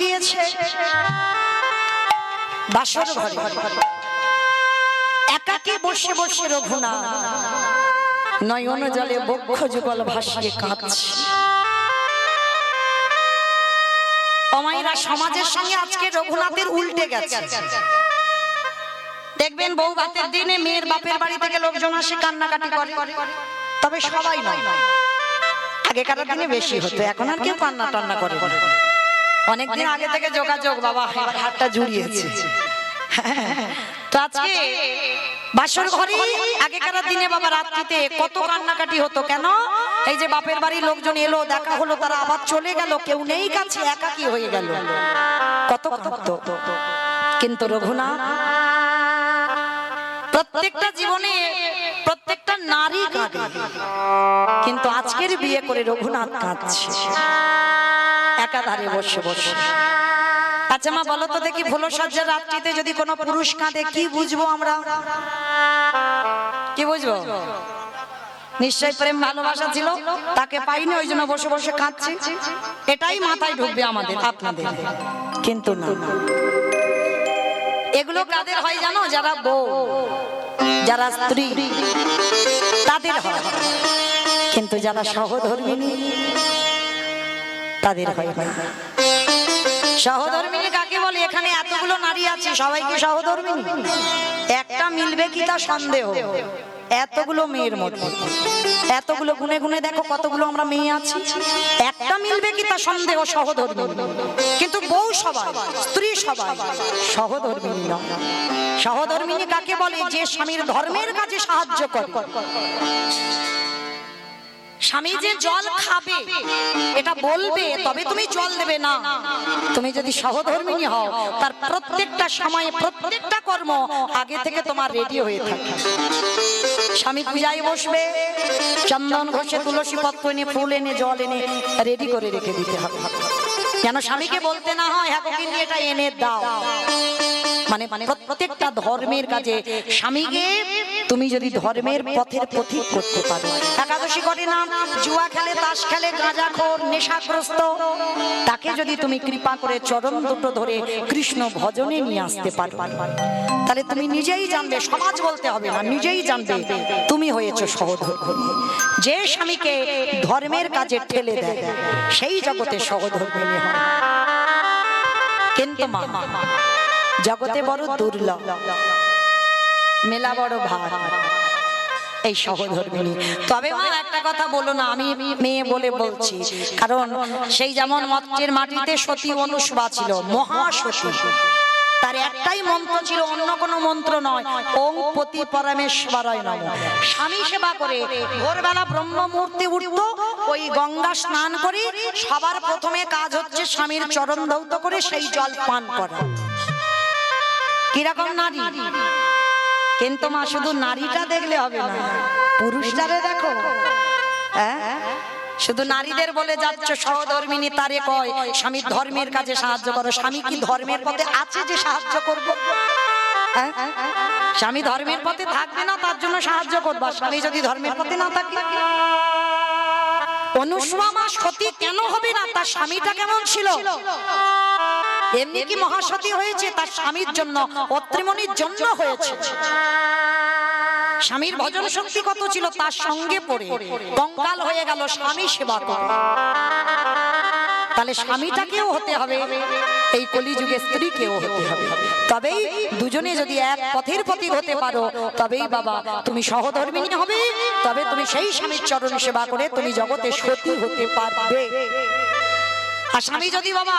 গিয়েছে বাসর ঘরে, একাকী বসে বসে রঘুনাথ নয়ন জলে বক্ষ যুগল ভাসিয়ে কাঁদছে। অমাইরা সমাজের সঙ্গে আজকে রঘুনাথের উল্টে গেছে। দেখবেন বউ ভাতের দিনে মেয়ের বাপের বাড়ি থেকে লোকজন আসে কান্নাকাটি করে, তবে সবাই নয়। আগেকার দিনে বেশি হতো, এখন আর কেউ কান্না টান্না করে। অনেকদিন আগে থেকে যোগাযোগ, বাবা হাতটা জুড়িয়েছে। তো আজকে বাসর ঘরে আগেকার দিনে বাবা রাত্রিতে কত কান্নাকাটি হতো। কেন? এই যে বাপের বাড়ির লোকজন এলো, দেখা হলো, তারা আবার চলে গেল, কেউ নেই কাছে, একাকী হয়ে গেল, কত কাঁদতো। কিন্তু রঘুনাথ প্রত্যেকটা জীবনে প্রত্যেকটা নারী কাঁদে, কিন্তু আজকের বিয়ে করে রঘুনাথ কাঁদছে একাধারে বসে বসে। আচ্ছা মা বলো তো দেখি, ভোলো সজ্জার রাত্রিতে যদি কোনো পুরুষ কাঁদে কি বুঝবো আমরা? কি বুঝবো? নিশ্চয় প্রেম ভালোবাসা ছিল, তাকে পাইনি ওই জন্য বসে বসে কাঁদছে, এটাই মাথায় ঢুকবে আমাদের আপনাদের। কিন্তু না, এগুলো কাদের হয় জানো? যারা বউ, যারা স্ত্রী, তাদের হয়। কিন্তু যারা সহধর্মিণী তাদের হয়। সহধর্মিণী কাকে বলে? এখানে এতগুলো নারী আছে, সবাইকে সহধর্মিণী? একটা মিলবে কি তা সন্দেহ। এতগুলো মেয়ের মধ্যে, এতগুলো গুনে গুনে দেখো কতগুলো আমরা মেয়ে আছি, একটা মিলবে কি তা সন্দেহ সহধর্মিণী। কিন্তু বউ সবাই, স্ত্রী সবাই, সহধর্মিণী নয়। সহধর্মিণী কাকে বলে? যে স্বামীর ধর্মের কাজে সাহায্য করে। স্বামী যে জল খাবে এটা বলবে, তবে তুমি জল দেবে না। তুমি যদি সহধর্মিণী হও, তার প্রত্যেকটা সময়ে প্রত্যেকটা কর্ম আগে থেকে তোমার রেডি হয়ে থাকে। স্বামী পূজায় বসবে, চন্দন ঘষে তুলসী পত্র এনে, ফুল এনে, জল এনে রেডি করে রেখে দিতে হবে, যেন স্বামীকে বলতে না হয় হ্যাঁ কিন্তু এটা এনে দাও। মানে প্রত্যেকটা ধর্মের কাজে স্বামীকে তুমি যদি ধর্মের পথের পথিক করতে পারো। একাদশী করে না, জুয়া খেলে, তাস খেলে, গাঁজাখোর, নেশাগ্রস্ত, তাকে যদি তুমি কৃপা করে চরণ দুটো ধরে কৃষ্ণ ভজনে নিয়ে আসতে পারো, তাহলে তুমি নিজেই জানবে, সমাজ বলতে হবে না, নিজেই জানবে তুমি হয়েছো সহধর্মিণী। যে স্বামীকে ধর্মের কাজে ঠেলে দেয় সেই জগতে সহধর্মিণী হয়। কিন্তু মা জগতে বড় দুর্লভ, মেলা বড় ভার এই সহধর্মিণী। তবে মা একটা কথা বলো না, আমি মেয়ে বলে বলছি, কারণ সেই যেমন মর্ত্যের মাটিতে সতী অনুসুয়া ছিল, মহাসতী, তার একটাই মন্ত্র ছিল, অন্য কোনো মন্ত্র নয়, ওং পতি পরমেশ্বরায় নমঃ। স্বামী সেবা করে ভোরবেলা ব্রহ্ম মুহূর্তে উঠতো, ওই গঙ্গা স্নান করে সবার প্রথমে কাজ হচ্ছে স্বামীর চরণ ধৌত করে সেই জল পান করা। কিরকম নারী! কিন্তু মা শুধু নারীটা দেখলে হবে না, পুরুষটারে দেখো। হ্যাঁ, শুধু নারীদের বলে যাচ্ছ সহধর্মিণী, তারে কয় স্বামীর ধর্মের কাজে সাহায্য করো। স্বামী কি ধর্মের পথে আছে যে সাহায্য করবো? স্বামী ধর্মের পথে থাকবে না, তার জন্য সাহায্য করবা। স্বামী যদি ধর্মের পথে না থাকে, অনুসুয়া মা সতী কেন হবে না? তার স্বামীটা কেমন ছিল? এমনি কি মহাসতী হয়েছে? তার স্বামীর জন্য, অত্রিমণির জন্য হয়েছে। স্বামীর ভজন শক্তি কত ছিল, তার সঙ্গে পড়ে কঙ্কাল হয়ে গেল স্বামী সেবা করে। তাহলে স্বামীটাকেও হতে হবে, এই কলিযুগে স্ত্রীকেও হতে হবে। তবেই দুজনে যদি এক পথের পথিক হতে পারো, তবেই বাবা তুমি সহধর্মিণী হবে, তবে তুমি সেই স্বামীর চরণ সেবা করে তুমি জগতে সতী হতে পারবে। আর স্বামী যদি বাবা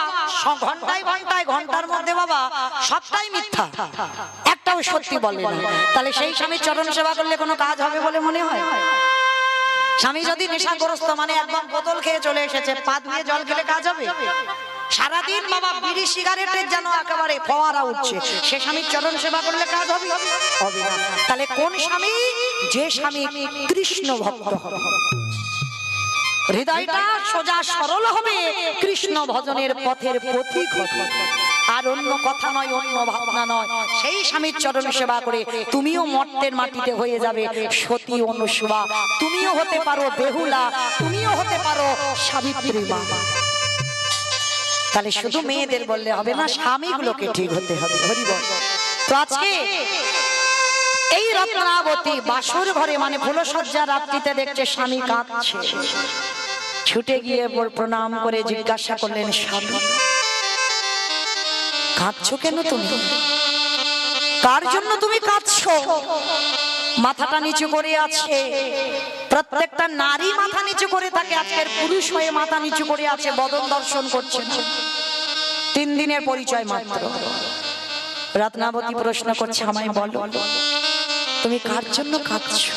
ঘন্টায় ঘন্টায় ঘন্টার মধ্যে বাবা সবটাই মিথ্যা, একটাও সত্যি বলে না, তাহলে সেই স্বামীর চরণ সেবা করলে কোনো কাজ হবে বলে মনে হয়? স্বামী যদি নেশাগ্রস্ত, মানে একদম বোতল খেয়ে চলে এসেছে, পা ধুয়ে জল খেলে কাজ হবে? সারাদিন বাবা বিড়ি সিগারেটের যেন একেবারে ফোয়ারা উঠছে, সে স্বামীর চরণ সেবা করলে কাজ হবে? হবে না। তাহলে কোন স্বামী? যে স্বামী কৃষ্ণ ভক্ত হবে, হৃদয়টা সোজা সরল হবে, কৃষ্ণ ভজনের পথের পথিক হবে, আর অন্য কথা নয়, অন্য ভাবনা নয়। সেই স্বামীর চরণ সেবা করে তুমিও মর্ত্যের মাটিতে হয়ে যাবে সতী অনুসুয়া, তুমিও হতে পারো বেহুলা, তুমিও হতে পারো সাবিত্রী মা। তাহলে শুধু মেয়েদের বললে হবে না, স্বামীগুলোকে ঠিক হতে হবে। হরি বল। তো আজকে এই রত্নাবতী বাসর ঘরে মানে ফুলসজ্জা রাত্রিতে দেখছে স্বামী কাঁদছে, ছুটে গিয়ে প্রণাম করে জিজ্ঞাসা করলেন, স্বামী কাঁদছো কেন তুমি? কার জন্য তুমি কাঁদছো? মাথাটা নিচু করে আছে, প্রত্যেকটা নারী মাথা নিচু করে থাকে, আজকের পুরুষ হয়ে মাথা নিচু করে আছে, বদন দর্শন করছে। 3 দিনের পরিচয় মাত্র। রত্নাবতী প্রশ্ন করছে, আমায় বলো তুমি কার জন্য কাঁদছো?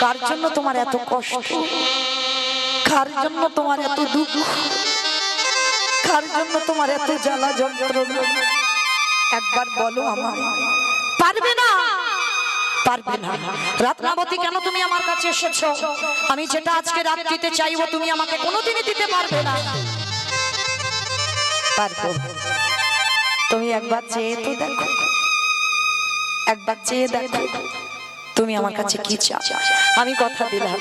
কার জন্য তোমার এত কষ্ট? কার জন্য তোমার এত দুঃখ? কার জন্য তোমার এত জ্বালা যন্ত্রণা? একবার বলো আমায়। পারবে না, পারবে না। রত্নাবতী কেন তুমি আমার কাছে এসেছো? আমি যেটা আজকে রাত্রিতে চাইবো তুমি আমাকে কোনোদিনই দিতে পারবে না। পারবো। তুমি একবার চেয়ে তো দেখো, একবার চেয়ে দেখো তুমি আমার কাছে কি চাও। আমি কথা দিলাম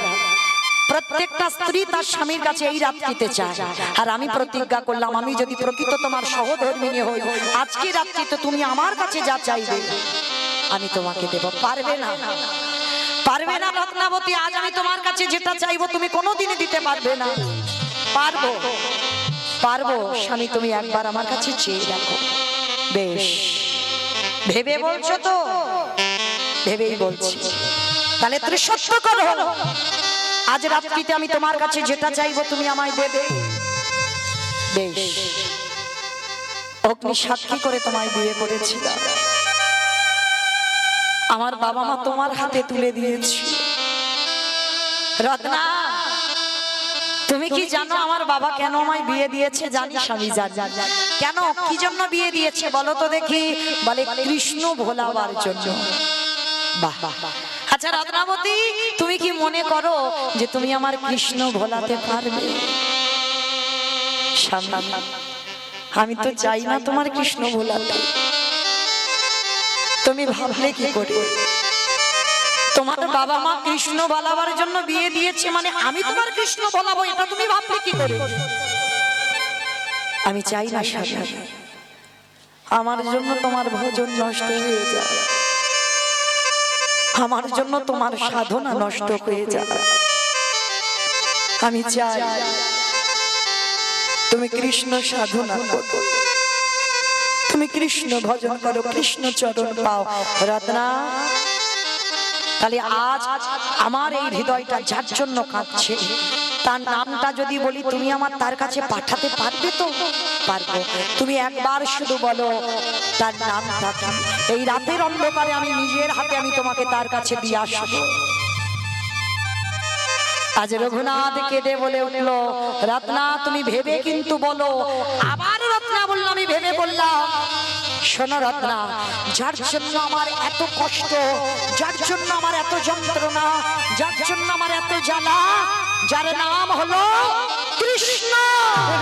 প্রত্যেকটা স্ত্রী তার স্বামীর কাছে এই রাত্রিতে চায়, আর আমি প্রতিজ্ঞা করলাম আমি যদি প্রকৃত তোমার সহধর্মিণী হই, আজকে রাত্রিতে তুমি আমার কাছে যা চাইবে আমি তোমাকে দেব। পারবে না, পারবে না রত্নাবতী। আজ আমি তোমার কাছে যেটা চাইবো তুমি কোনোদিনই দিতে পারবে না। পারবো, পারবো স্বামী, তুমি একবার আমার কাছে চেয়ে দেখো। বেশ, ভেবে বলছো তো? ভেবেই বলছি। তাহলে তুমি সত্য করো, আজ রাত্রিতে আমি তোমার কাছে যেটা চাইবো তুমি আমায় দেবে। বেশ, অগ্নি সাক্ষী করে তোমায় বিয়ে করেছিলাম, আমার বাবা মা তোমার হাতে তুলে দিয়েছি। রত্না, তুমি কি জানো আমার বাবা কেন আমায় বিয়ে দিয়েছে? জানিস? আমি জানি। কেন, কি জন্য বিয়ে দিয়েছে বলো তো দেখি? বলে কৃষ্ণ ভোলাবার জন্য। বাহ। আচ্ছা রত্নাবতী, তুমি কি মনে করো যে তুমি আমার কৃষ্ণ ভোলাতে পারবে? আমি তো চাই না তোমার কৃষ্ণ ভোলাতে। তুমি ভাবলে কি করে? তোমার বাবা মা কৃষ্ণ বলাবার জন্য বিয়ে দিয়েছে মানে আমি তোমার কৃষ্ণ বলাবো, এটা তুমি ভাবলে কি করে? আমি চাই না আমার জন্য তোমার ভজন নষ্ট হয়ে যায়, আমার জন্য তোমার সাধনা নষ্ট হয়ে যায়। আমি চাই তুমি কৃষ্ণ সাধনা করো, তুমি কৃষ্ণ ভজন করো, কৃষ্ণ চরণ পাও। রত্না, তাহলে আজ আমার এই হৃদয়টা যার জন্য কাঁদছে তার নামটা যদি বলি তুমি আমার তার কাছে পাঠাতে পারবে তো? পারবো। তুমি একবার শুধু বলো তার নামটা কি। এই রাতের অন্ধকারে আমি নিজের হাতে আমি তোমাকে তার কাছে দিয়ে আসবো। আজ রঘুনাথ কেঁদে বলে উঠলো, রত্না তুমি ভেবে কিন্তু বলো। আবার রত্না বললো, আমি ভেবে বললাম। শোনো রত্না, যার জন্য আমার এত কষ্ট, যার জন্য আমার এত যন্ত্রণা, যার জন্য আমার এত জ্বালা, যার নাম হলো কৃষ্ণ।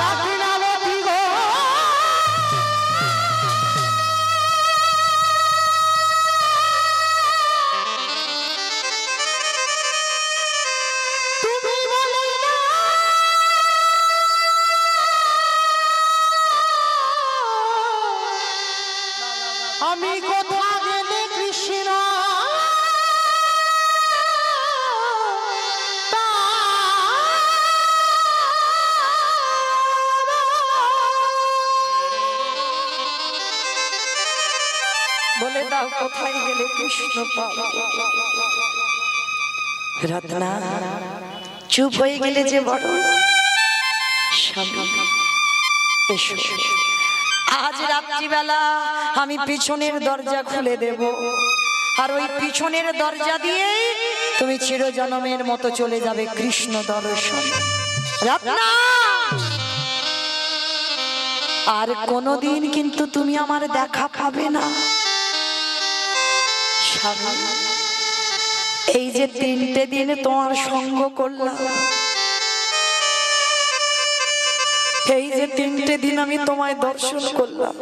রত্নাবতী গো, আমি কোথা গেলে কৃষ্ণ বলে দাও, কোথায় গেলে কৃষ্ণ পাবো? রত্না চুপ হয়ে গেলে যে বড়। এসো, আজ রাত্রিবেলা আমি পিছনের দরজা খুলে দেব, আর ওই পিছনের দরজা দিয়ে তুমি চিরজনমের মতো চলে যাবে কৃষ্ণ দর্শন। রত্না, আর কোনদিন কিন্তু তুমি আমার দেখা পাবে না। এই যে 3টে দিন তোমার সঙ্গ করলাম, এই যে 3টে দিন আমি তোমায় দর্শন করলাম,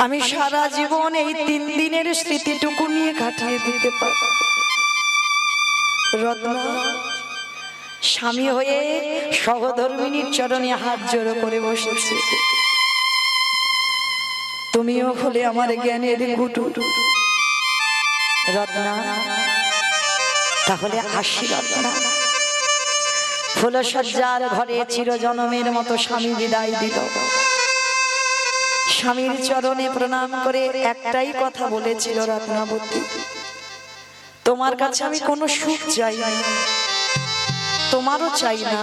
আমি সারা জীবন এই 3 দিনের স্মৃতিটুকু নিয়ে কাটিয়ে দিতে পারব। রত্না, স্বামী হয়ে সহধর্মিনীর চরণে হাত জোড়ো করে বসেছে। তুমিও হলে আমার জ্ঞানের কুটু রত্না, তাহলে আসি রত্না। ফুলসজ্জার ঘরে চিরজনমের মতো স্বামী বিদায় দিল। স্বামীর চরণে প্রণাম করে একটাই কথা বলেছিল, রত্নাবতী তোমার কাছে আমি কোনো সুখ চাই না, তোমারও চাই না,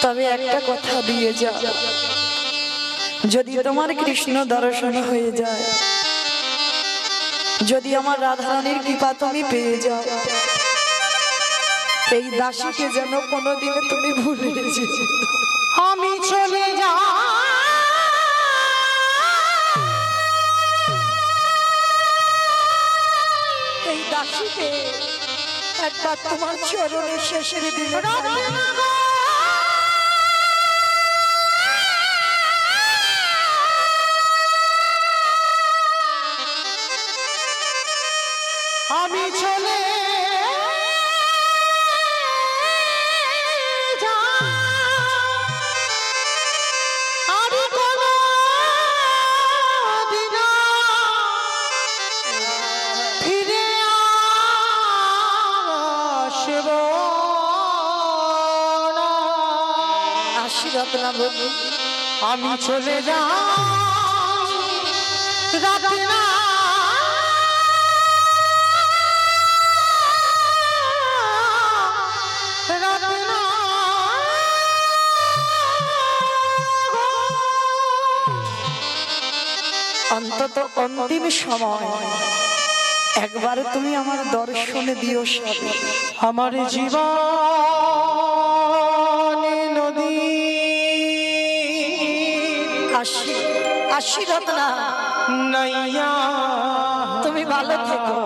তবে একটা কথা দিয়ে যাও, যদি তোমার কৃষ্ণ দর্শন হয়ে যায়, যদি আমার রাধারানীর কৃপা তুমি পেয়ে যাও, এই দাসীকে যেন কোনোদিনে তুমি ভুলে যেতে। আমি চলে যাই, এই দাসীকে একবার তোমার চরণে শেষের দিনে আমি চলে যাই, আর কোনো দিন ফিরে আসব না। আসি রত্নাবতী, আমি চলে যাই রত্না, রত্না অন্তত অন্তিম সময় একবার তুমি আমার দর্শনে দিও স্বামী। আমার জীবন নদী, আসি আসি রত্না, নাইয়া তুমি ভালো থেকো,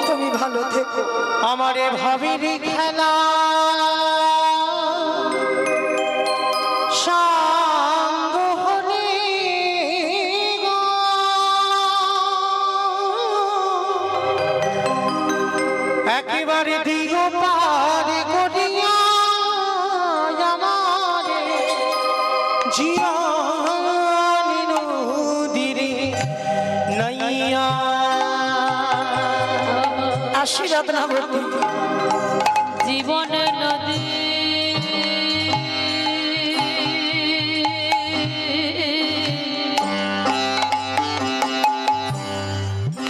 তুমি ভালো থেকো। আমারে ভাবির খেলা সাঙ্গ হলে গো, একেবারে দিগ পার করিয়া আমারে জীবন নদীরে নাইয়া। আসি রত্নাবতী, জীবনের নদী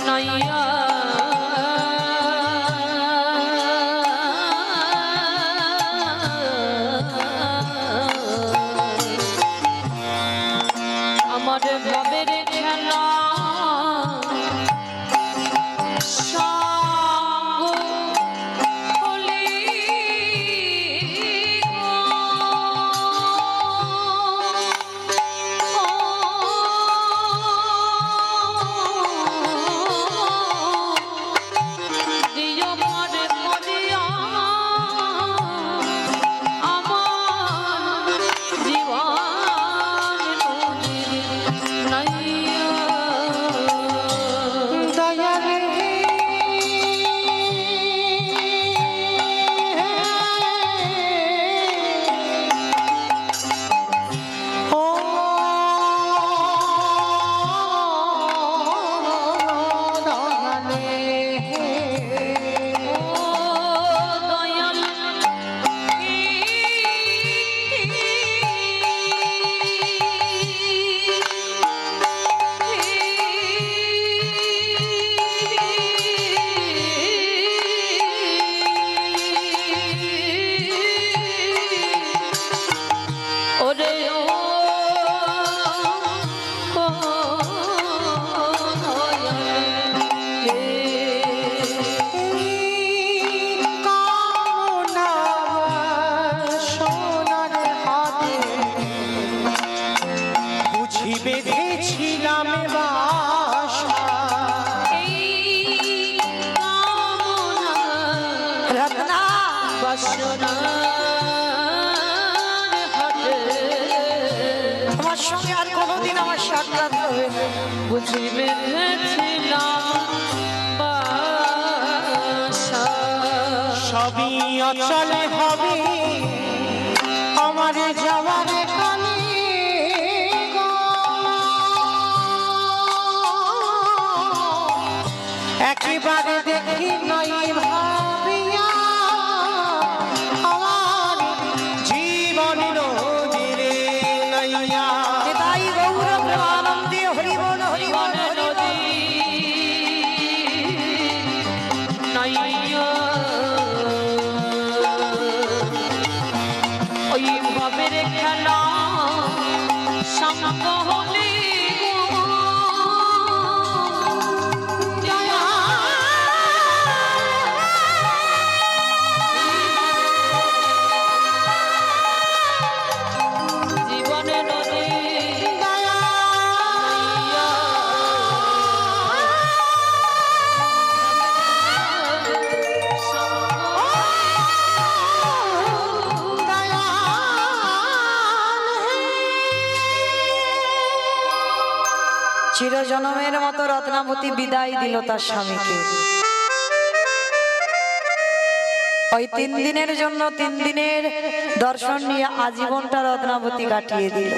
নাইয়া আমার ভাবের খেলা বেঁধেছিলাম বাসা, রত্না তোমার সঙ্গে আর কোনোদিন আমার সাক্ষাৎ হবে না। বুঝি বেঁধেছিলাম বাসা, সবই অচলে হবে আমার যাওয়ার কানে গো। একেবারে দেখি নাই ভাবিয়া আমার জীবন নদীরে নাইয়া। নিতাই গৌর প্রেমানন্দে হরি বল হরি বল হরি বল। নাইয়া ওই ভবের খেলা সঙ্গ হলে জীবনে নদী চিরজনমের মতো রত্নাবতী বিদায় দিল তার স্বামীকে। ওই 3 দিনের জন্য 3 দিনের দর্শন নিয়ে আজীবনটা রত্নাবতী কাটিয়ে দিল।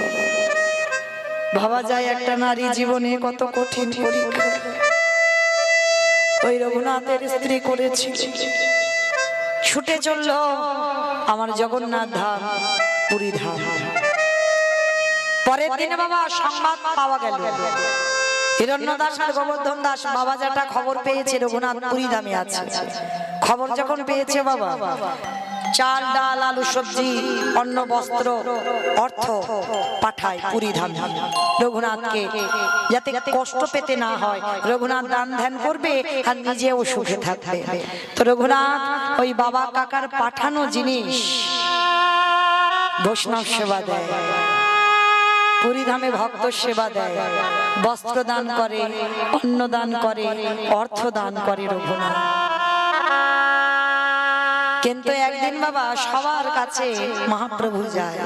ভাবা যায় একটা নারী জীবনে কত কঠিন পরীক্ষা ওই রঘুনাথের স্ত্রী করেছে। ছুটে চলল আমার জগন্নাথ ধাম, পুরী ধাম। পরের দিনে বাবা সংবাদ পাওয়া গেল, হিরণ্য দাস আর গোবর্ধন দাস বাবা যেটা খবর পেয়েছে রঘুনাথ পুরী ধামে আছে। খবর যখন পেয়েছে বাবা, চাল ডাল আলু সবজি অন্ন বস্ত্র অর্থ পাঠায় পুরী ধামে রঘুনাথকে, যাতে কষ্ট পেতে না হয়। রঘুনাথ দান ধ্যান করবে আর নিজেও সুখে থাকবে। তো রঘুনাথ ওই বাবা কাকার পাঠানো জিনিস বৈষ্ণব সেবা দেয়, পুরী ধামে ভক্ত সেবা দেয়, বস্ত্র দান করে, অন্ন দান করে, অর্থ দান করে রঘুনাথ। কিন্তু একদিন বাবা সবার কাছে মহাপ্রভু যায়,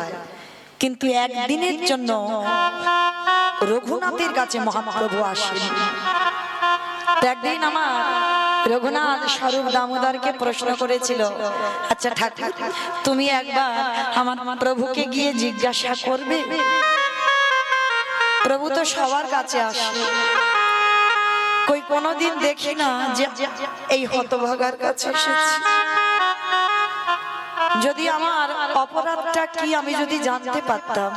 কিন্তু একদিনের জন্য রঘুনাথের কাছে মহাপ্রভু আসেন। একদিন আমার রঘুনাথ স্বরূপ দামোদরকে প্রশ্ন করেছিল, আচ্ছা ঠাকুর তুমি একবার আমার প্রভুকে গিয়ে জিজ্ঞাসা করবে? প্রভু তো সবার কাছে আসে, কই কোনোদিন দেখি না যে এই হতভাগার কাছে এসেছে। যদি আমার অপরাধটা কি আমি যদি জানতে পারতাম,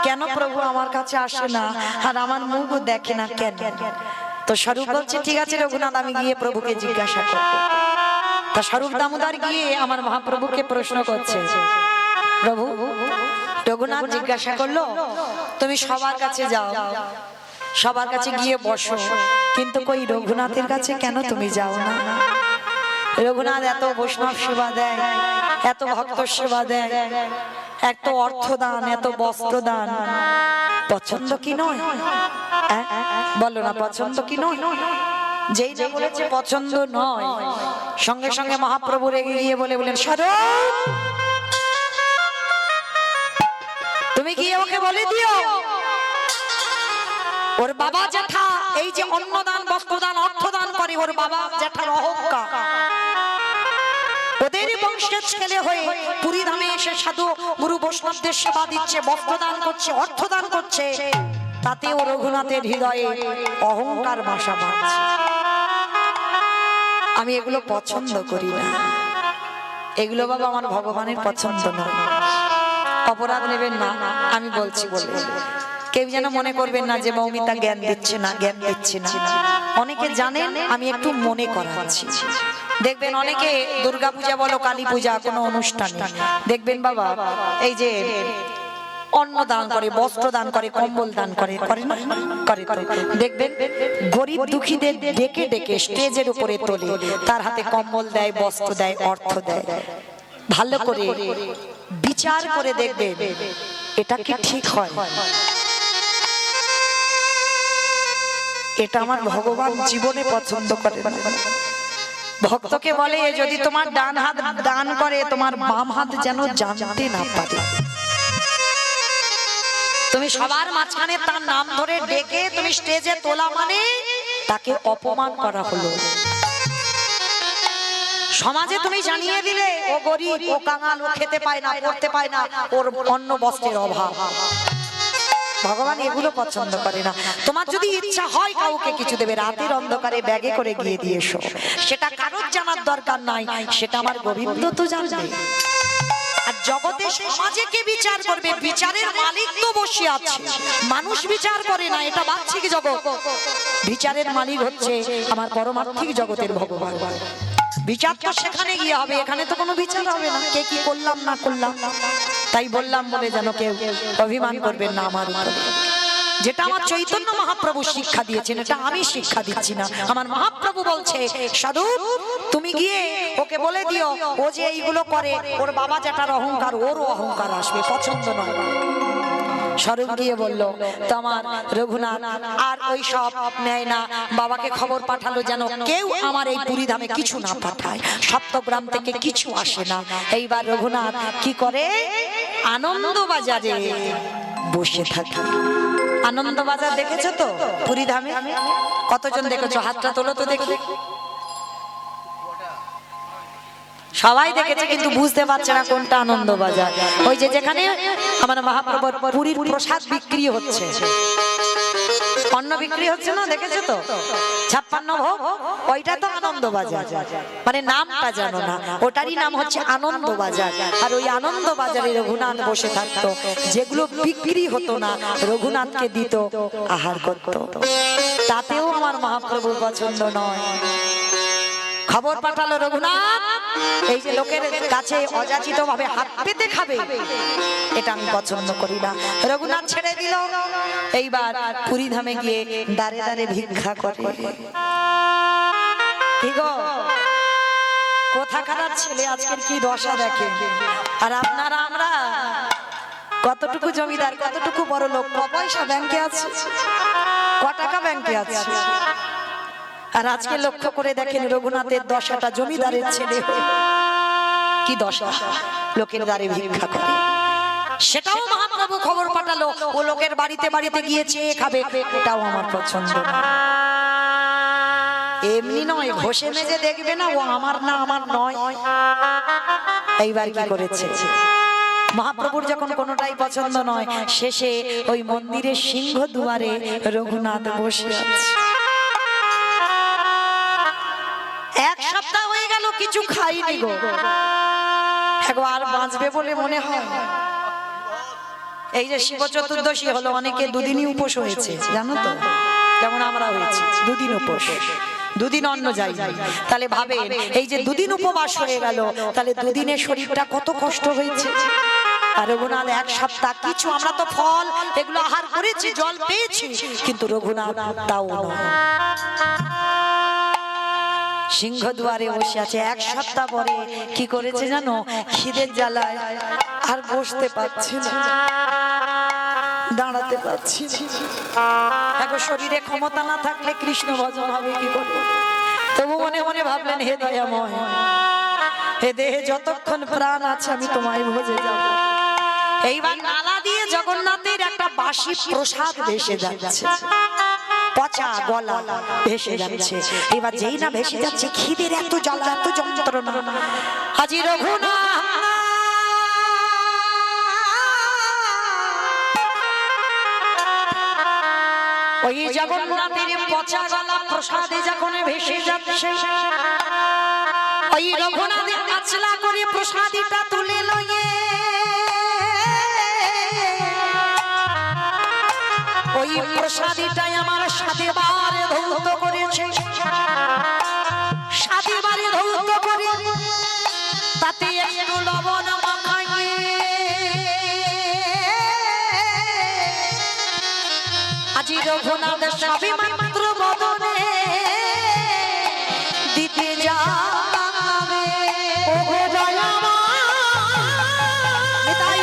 কেন প্রভু আমার কাছে আসে না আর আমার মুখও দেখে না কেন? তো স্বরূপ বলছে ঠিক আছে রঘুনাথ, আমি গিয়ে প্রভুকে জিজ্ঞাসা করব। তা স্বরূপ দামোদর গিয়ে আমার মহাপ্রভুকে প্রশ্ন করছে, প্রভু রঘুনাথ জিজ্ঞাসা করলো তুমি সবার কাছে যাও, সবার কাছে গিয়ে বসো, কিন্তু কই রঘুনাথের কাছে কেন তুমি যাও না? রঘুনাথ এত বৈষ্ণব সেবা দেয়, এত ভক্ত সেবা দেয়, এত অর্থ দান, এত বস্ত্র দান, পছন্দ কি নয়? বলো না পছন্দ কি নয়? যেই না বলেছে পছন্দ নয়, সঙ্গে সঙ্গে মহাপ্রভু রেগে গিয়ে বলেন স্বরূপ তুমি গিয়ে ওকে বলে দিও ওর বাবা জ্যাঠা এই যে অন্নদান বস্ত্রদান অর্থদান করে, ওর বাবা জ্যাঠার অহংকার, ওদের বংশের ছেলে হয়ে পুরী ধামে এসে সাধু গুরু বৈষ্ণবদের সেবা দিচ্ছে, বস্ত্রদান করছে, অর্থদান করছে, তাতে ও রঘুনাথের হৃদয়ে অহংকার বাসা বাঁধছে। আমি এগুলো পছন্দ করি না, এগুলো বাবা আমার ভগবানের পছন্দ নয়। অপরাধ নেবেন না, আমি বলছি বলে কেউ যেন মনে করবেন না যে মৌমিতা জ্ঞান দিচ্ছে না, জ্ঞান দিচ্ছে না। অনেকে জানেন, আমি একটু মনে করাচ্ছি। দেখবেন অনেকে দুর্গাপূজা বলো কালী পূজা কোনো অনুষ্ঠানে দেখবেন বাবা এই যে অন্ন দান করে, বস্ত্র দান করে, কম্বল দান করে, করে না? করে তো। দেখবেন গরিব দুঃখীদের ডেকে ডেকে স্টেজের উপরে তোলে, তার হাতে কম্বল দেয়, বস্ত্র দেয়, অর্থ দেয়। ভালো করে বিচার করে দেখবেন এটা কি ঠিক হয়? এটা আমার ভগবান জীবনে পছন্দ করে না। ভক্তকে বলে যদি তোমার ডান হাত দান করে, তোমার বাম হাত যেন জানতে না পারে। তুমি সবার মাঝখানে তার নাম ধরে ডেকে তুমি স্টেজে তোলা মানে তাকে অপমান করা হলো। সমাজে তুমি জানিয়ে দিলে ও গরিব, ও কাঙাল, ও খেতে পায় না, পড়তে পায় না, ওর অন্ন বস্ত্রের অভাব। ভগবান এগুলো পছন্দ করে না। তোমার যদি ইচ্ছা হয় কাউকে কিছু দেবে, রাতের অন্ধকারে ব্যাগে করে গিয়ে দিয়ে এসো, সেটা কারোর জানার দরকার নাই, সেটা আমার গোবিন্দ তো জানবে। আর জগতে সমাজে কে বিচার করবে? বিচারের মালিক তো বসে আছে, মানুষ বিচার করে না, এটা বাহ্যিক জগৎ। বিচারের মালিক হচ্ছে আমার পরমার্থিক জগতের ভগবান। বিচার তো সেখানে গিয়ে হবে, এখানে তো কোনো বিচার হবে না, কে কি করলাম না করলাম। তাই বললাম বলে যেন কেউ অভিমান করবেন না আমার উপরে। যেটা আমার চৈতন্য মহাপ্রভু শিক্ষা দিয়েছেন, এটা আমি শিক্ষা দিচ্ছি না, আমার মহাপ্রভু বলছে সাধু তুমি গিয়ে ওকে বলে দিও, ও যে এইগুলো করে, ওর বাবা যেটার অহংকার, ওরও অহংকার আসবে, পছন্দ নয়। স্বরূপ গিয়ে বলল, তো আমার রঘুনাথ আর ওই সব নেয় না, বাবাকে খবর পাঠালো যেন কেউ আমার এই পুরীধামে কিছু না পাঠায়, সপ্তগ্রাম থেকে কিছু আসে না। এইবার রঘুনাথ কি করে? আনন্দবাজারে বসে থাকে। আনন্দবাজার দেখেছো তো পুরীধামে? কতজন দেখেছো? হাতটা তোলো তো দেখি। সবাই দেখেছে কিন্তু বুঝতে পারছে না কোনটা আনন্দবাজার। ওই যে যেখানে আমার মহাপ্রভুর পুরীর প্রসাদ বিক্রি হচ্ছে, অন্ন বিক্রি হচ্ছে না, দেখেছো তো? 56 ভোগ, ওইটা তো আনন্দবাজার, মানে নামটা জানো না, ওটারই নাম হচ্ছে আনন্দবাজার। আর ওই আনন্দবাজারে রঘুনাথ বসে থাকতো, যেগুলো বিক্রি হতো না রঘুনাথকে দিত, আহার করত। তাতেও আমার মহাপ্রভুর পছন্দ নয়। খবর পাঠালো রঘুনাথ এই যে লোকের কাছে অযাচিত ভাবে হাত পেতে খাবে, এটা আমি পছন্দ করি না। রঘুনাথ ছেড়ে দিল। এইবার পুরীধামে গিয়ে দাঁড়ে দাঁড়ে ভিক্ষা করে। কি গো, কোথাকার ছেলে আজকের কি দশা দেখে। আর আপনারা আমরা কতটুকু জমিদার, কতটুকু বড় লোক, ক পয়সা ব্যাংকে আছে, ক টাকা ব্যাংকে আছে। আর আজকে লক্ষ্য করে দেখেন রঘুনাথের দশাটা, জমিদারের ছেলে কি দশা, লোকের দ্বারে ভিক্ষা করে। সেটাও মহাপ্রভু খবর পাঠালো, ও লোকের বাড়িতে বাড়িতে গিয়ে চেয়ে খাবে, এটাও আমার পছন্দ না। এমনি নয়, ঘষে মেজে দেখবে না, ও আমার না, আমার নয়। এইবার কি করেছে? মহাপ্রভুর যখন কোনোটাই পছন্দ নয়, শেষে ওই মন্দিরের সিংহ দুয়ারে রঘুনাথ বসে আছে। এক সপ্তাহ হয়ে গেল কিছু খাইনি গো, একবার বাঁচবে বলে মনে হয়। এই যে শিব চতুর্দশী হলো, অনেকে দুদিনই উপোস হয়েছে জানো তো, যেমন আমরা হয়েছি দুদিন উপোস, দুদিন অন্ন যাই। তাহলে ভাবে এই যে দুদিন উপবাস হয়ে গেল, তাহলে দুদিনে শরীরটা কত কষ্ট হয়েছে। আর রঘুনাথ এক সপ্তাহ কিছু, আমরা তো ফল এগুলো আহার করেছি, জল পেয়েছি, কিন্তু রঘুনাথ তাও নয়। সিংহ দুয়ারে বসে আছে। এক সপ্তাহ পরে কি করেছে জানো? খিদের জ্বালায় আর বসতে পারছে না, দাঁড়াতে পারছি না। এখন শরীরে ক্ষমতা না থাকলে কৃষ্ণ ভজন হবে কি করে? তবু মনে মনে ভাবলেন, হে দয়াময়, হে দেহে যতক্ষণ প্রাণ আছে আমি তোমায় ভজে যাব। এইবার নালা দিয়ে জগন্নাথের একটা বাসি প্রসাদ ভেসে যাচ্ছে, পচা গলা ভেসে যাচ্ছে। এবার যেই না ভেসে যাচ্ছে, খিদের এত জ্বালা, এত যন্ত্রণা। হাজি রঘুনাথ ওই জগন্নাথের পচা গলা প্রসাদে যখন ভেসে যাচ্ছে, ওই রঘুনাথের কাছলা করে প্রসাদীটা তুলে লয়ে ওই প্রসাদীটাই আমার 7 বার ধৌত করেছে, 7 বারে ধৌত করে তাতে একটু লবণ মাখাইয়ে আজি রঘুনাথ সবে মাত্র বদনে দিতে যাবে। ও গো দয়াময়, তাই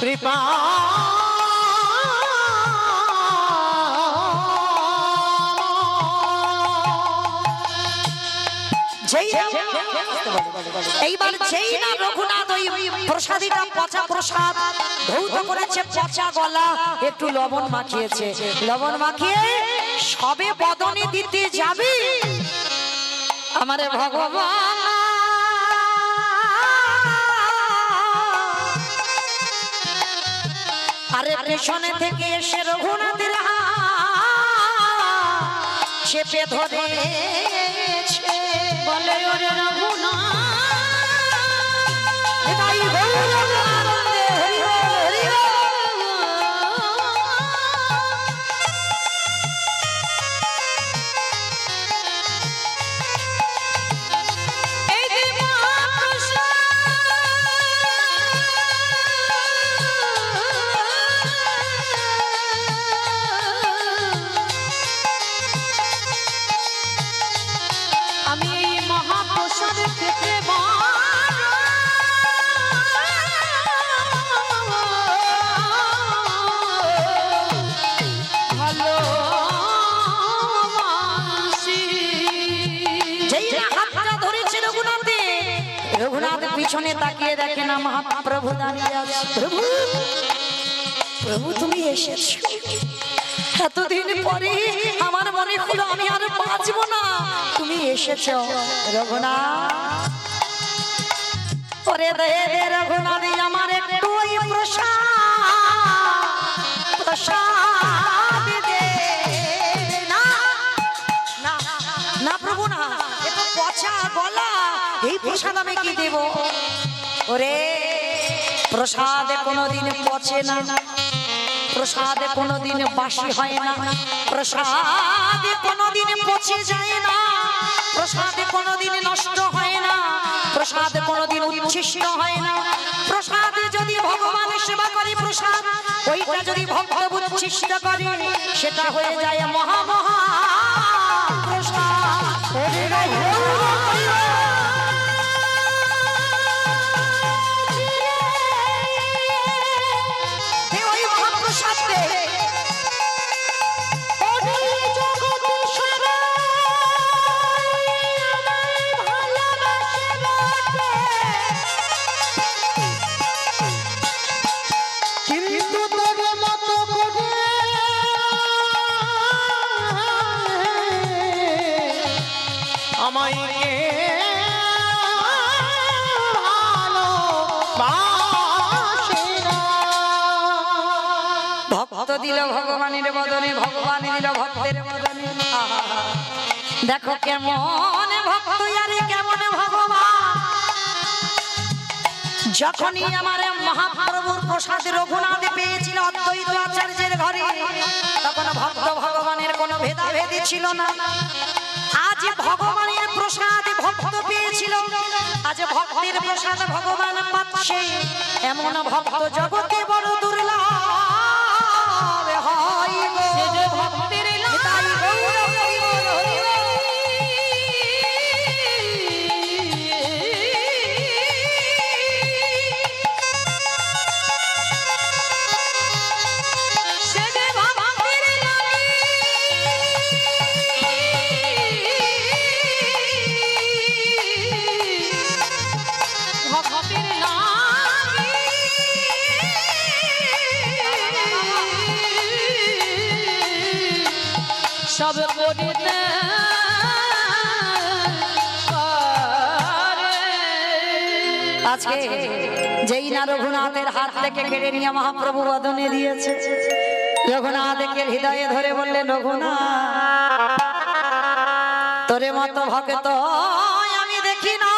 কৃপা এইবার যেই না রঘুনাথ ওই প্রসাদীটা পচা প্রসাদ ধৌত করেছে, পচা গলা, একটু লবণ মাখিয়েছে, লবণ মাখিয়ে সবে বদনে দিতে যাবে, আমারে ভগবান আরে পেছনে থেকে এসে রঘুনাথের হাত চেপে ধরেছে, বলে ওরে রঘুনাথ তাই গৌরাঙ্গে হরি বল, হরি বল। এই যে মহাপ্রসাদ আমি এই মহাপ্রসাদ খেতে ভালোবাসি। যেই না হাতটা ধরেছে রঘুনাথে, রঘুনাথ পিছনে তাকিয়ে দেখে না মহাপ্রভু দাঁড়িয়ে আছে। প্রভু, প্রভু তুমি এসেছো, এতদিন পরে আমার মনে হলো আমি আর বাঁচবো না, তুমি এসেছো রঘুনাথ। ওরে দে দে রঘুনাথ আমার একটু ওই প্রসাদ, প্রসাদ দে না, না না প্রভু না, এটা পচা গলা, এই প্রসাদ আমি কি দেব? ওরে প্রসাদে কোনোদিন পচে না, প্রসাদে কোনোদিন বাসি হয় না, প্রসাদে কোনোদিন পচে যায় না, প্রসাদে কোনোদিন নষ্ট হয় না, প্রসাদে কোনোদিন উচ্ছিষ্ট হয় না। প্রসাদে যদি ভগবানের সেবা করি প্রসাদ, ওইটা যদি ভক্ত উচ্ছিষ্ট করে সেটা হয়ে যায় মহা মহা প্রসাদ। ওই মহাপ্রসাদ দে কিন্তু তোর মতো করে আমায় ভালোবাসে না। ভক্ত দিল ভগবানের বদনে, ভগবান দিল ভক্তের বদনে। আহা, দেখো কেমন ভক্ত আরে কেমন ভগবান। যখনই আমার মহাপ্রভুর প্রসাদ রঘুনাথ পেয়েছিল অদ্বৈত আচার্যের ঘরে, তখন ভক্ত ভগবানের কোনো ভেদাভেদি ছিল না। আজ ভগবানের প্রসাদ ভক্ত পেয়েছিল, আজ ভক্তের প্রসাদ ভগবান পাচ্ছে, এমন ভক্ত জগতে বড় দুর্লভ হয় গো। সে যে ভক্তের তাই গৌরব হরি বল, হরি বল। সে যে ভক্তের ভক্তের সব করিতে আজকে যেই না রঘুনাথের হাত থেকে কেড়ে নিয়ে মহাপ্রভু বদনে দিয়েছে, রঘুনাথকে হৃদয়ে ধরে বললেন রঘুনাথ তোরে মতো ভক্ত আমি দেখি না,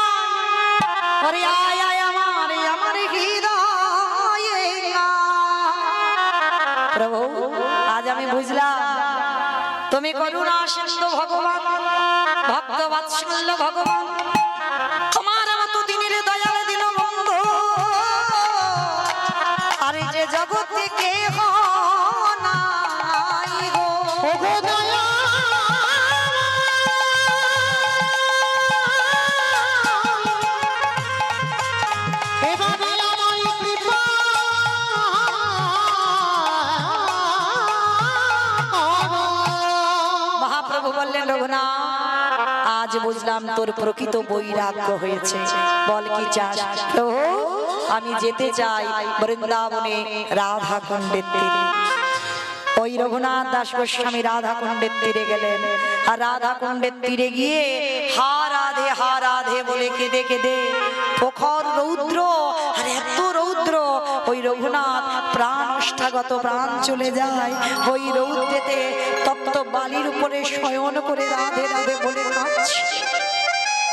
ওরে আয় আয় আমার আমার হৃদয়ে আয়। প্রভু আজ আমি বুঝলাম তুমি করুণা সিন্ধু ভগবান, ভক্ত বাৎসল্য ভগবান, তোমার মতো দিনের দয়াল দিন বন্ধু আরে যে জগতে কেহ নাই গো। ওগো দয়া এভাবে আমায় কৃপা করো। মহাপ্রভু বললেন রঘুনাথ আজ আজ বুঝলাম তোর প্রকৃত বৈরাগ্য হয়েছে। বল কি চাস? প্রভু আমি যেতে চাই বৃন্দাবনে রাধা কুণ্ডের তীরে। ওই রঘুনাথ দাস গোস্বামী রাধা কুণ্ডের তীরে গেলেন, আর রাধা কুণ্ডের তীরে গিয়ে হা রাধে বলে কেঁদে কেঁদে প্রখর রৌদ্র, আর এত রৌদ্র ওই রঘুনাথ প্রাণ অষ্টাগত প্রাণ চলে যায়। ওই রৌদ্রেতে তপ্ত বালির উপরে শয়ন করে রাধে রাধে বলে কাঁদছে।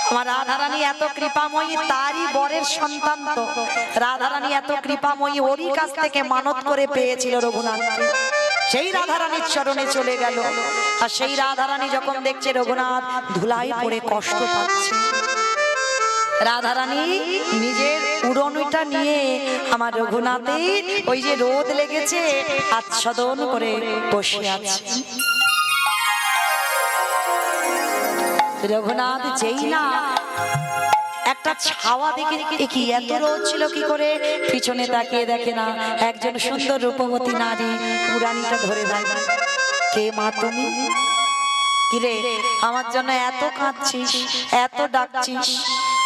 আমার রাধারানী এত কৃপাময়ী, তারই বরের সন্তান তো। রাধারানী এত কৃপাময়ী, ওরই কাছ থেকে মানত করে পেয়েছিল রঘুনাথকে। সেই রাধারানীর চরণে চলে গেল, আর সেই রাধারানী যখন দেখছে রঘুনাথ ধুলাই পড়ে কষ্ট পাচ্ছে, রাধারানী নিজের উড়নুটা নিয়ে আমার রঘুনাথের ওই যে রোদ লেগেছে আচ্ছাদন করে বসে আছে। রঘুনাথ যেই না একটা ছাওয়া দেখে কি এত রোদ ছিল কি করে, পিছনে তাকিয়ে দেখে না একজন সুন্দর রূপবতী নারী উড়ানিটা ধরে দেয়। কে মা তুমি? কিরে আমার জন্য এত কাঁদছিস, এত ডাকছিস,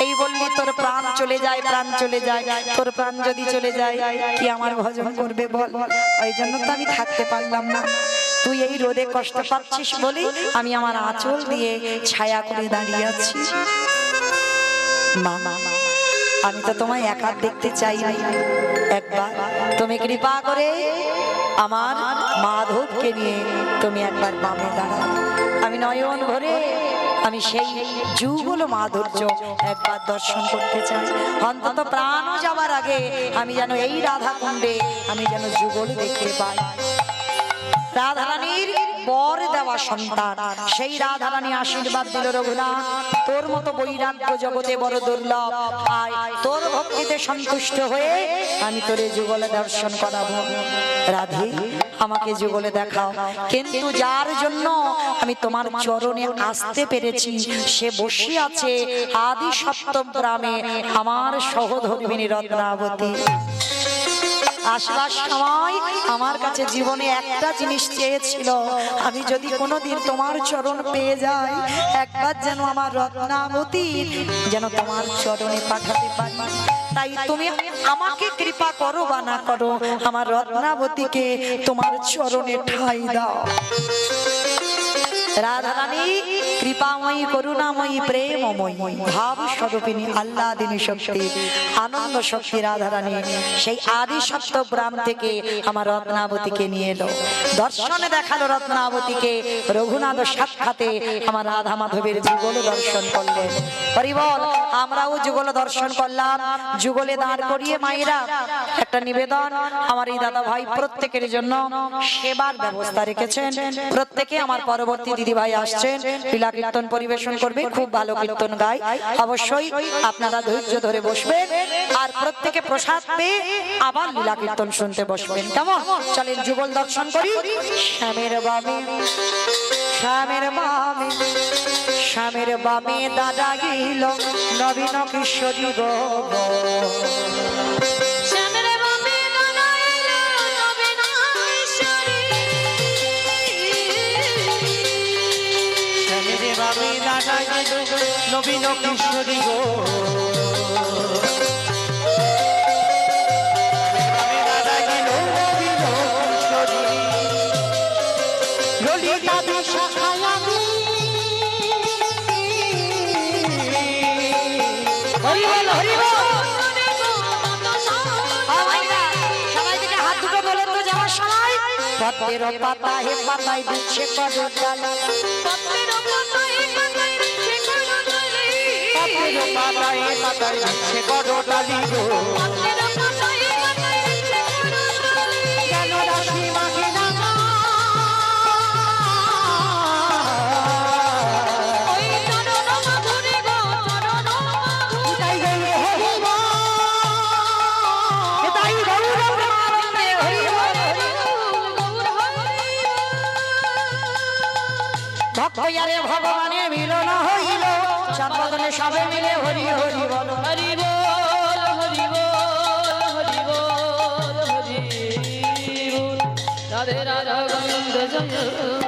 এই বললি তোর প্রাণ চলে যায়, প্রাণ চলে যায়। তোর প্রাণ যদি চলে যায় কি আমার ভজন করবে বল? ওই জন্য তো আমি থাকতে পারলাম না। তুই এই রোদে কষ্ট পাচ্ছিস বলি আমি আমার আঁচল দিয়ে ছায়া করে দাঁড়িয়ে আছি। মা আমি তো তোমায় একা দেখতে চাই না, একবার তুমি কৃপা করে আমার মাধবকে নিয়ে তুমি একবার বামে দাঁড়াও। আমি নয়ন ভরে আমি সেই যুগল মাধুর্য একবার দর্শন করতে চাই। অন্তত প্রাণও যাবার আগে আমি যেন এই রাধা কুণ্ডে আমি যেন যুগল দেখতে পাই। রাধারানীর বর দেওয়া সন্তান, সেই রাধারানী আশীর্বাদ দিল রঘুনাথ তোর মতো বৈরাগ্য জগতে বড় দুর্লভ, আয় তোর ভক্তিতে সন্তুষ্ট হয়ে আমি তোরে যুগলে দর্শন করাবো। রাধে আমাকে যুগলে দেখাও, কিন্তু যার জন্য আমি তোমার চরণে আসতে পেরেছি সে বসে আছে আদি সপ্তম গ্রামে আমার সহধর্মিণী রত্নাবতী। আসবার সময় আমার কাছে জীবনে একটা জিনিস চেয়েছিল, আমি যদি কোনোদিন তোমার চরণ পেয়ে যাই একবার যেন আমার রত্নাবতীর যেন তোমার চরণে পাঠাতে পারি। তাই তুমি আমাকে কৃপা করো বা না করো আমার রত্নাবতীকে তোমার চরণে ঠাঁই দাও। রাধারানী কৃপাময়ী, করুণাময়ী, প্রেমময়ী, ভাব স্বরূপিণী, আহ্লাদিনী শক্তি, আনন্দ শক্তি রাধারানী সেই আদি সপ্তম গ্রাম থেকে আমার রত্নাবতীকে নিয়ে এলো, দর্শনে দেখালো রত্নাবতীকে। রঘুনাথ সাক্ষাতে আমার রাধা মাধবের যুগল দর্শন করলেন। হরি বল, আমরাও যুগল দর্শন করলাম। যুগলে দাঁড় করিয়ে মায়েরা একটা নিবেদন, আমার এই দাদা ভাই প্রত্যেকের জন্য সেবার ব্যবস্থা রেখেছেন। প্রত্যেকে আমার পরবর্তী দিদি ভাই আসছেন, লীলা কীর্তন পরিবেশন করবে, খুব ভালো কীর্তন গায়। অবশ্যই আপনারা ধৈর্য ধরে বসবেন আর প্রত্যেকে প্রসাদ পেয়ে আবার লীলা কীর্তন শুনতে বসবেন। কেমন? চলেন যুগল দর্শন করি। শ্যামের বামে, শ্যামের বামে, শ্যামের বামে দাদা গিল নবীন কিশোরী গো। নবীন কিশোরী গো, ললিতা শাখায় আমি হরি বল, হরি বল। সবাই থেকে হাত দুটো তোলেন তো যাওয়ার সময়। পদ্মের পাতা হে পাতায় দিচ্ছে কদর, পাতায় পাতায় দিচ্ছে কদরালি গো, কেন রাশি মাকে না ভক্তয়ারে ভগবানে মিলন হইল, সর্বজনে সবে মিলে হরি হরি বল, হরি বল, হরি বল, হরি বল, হরি বল। রাধে রাধা গোবিন্দ জয়।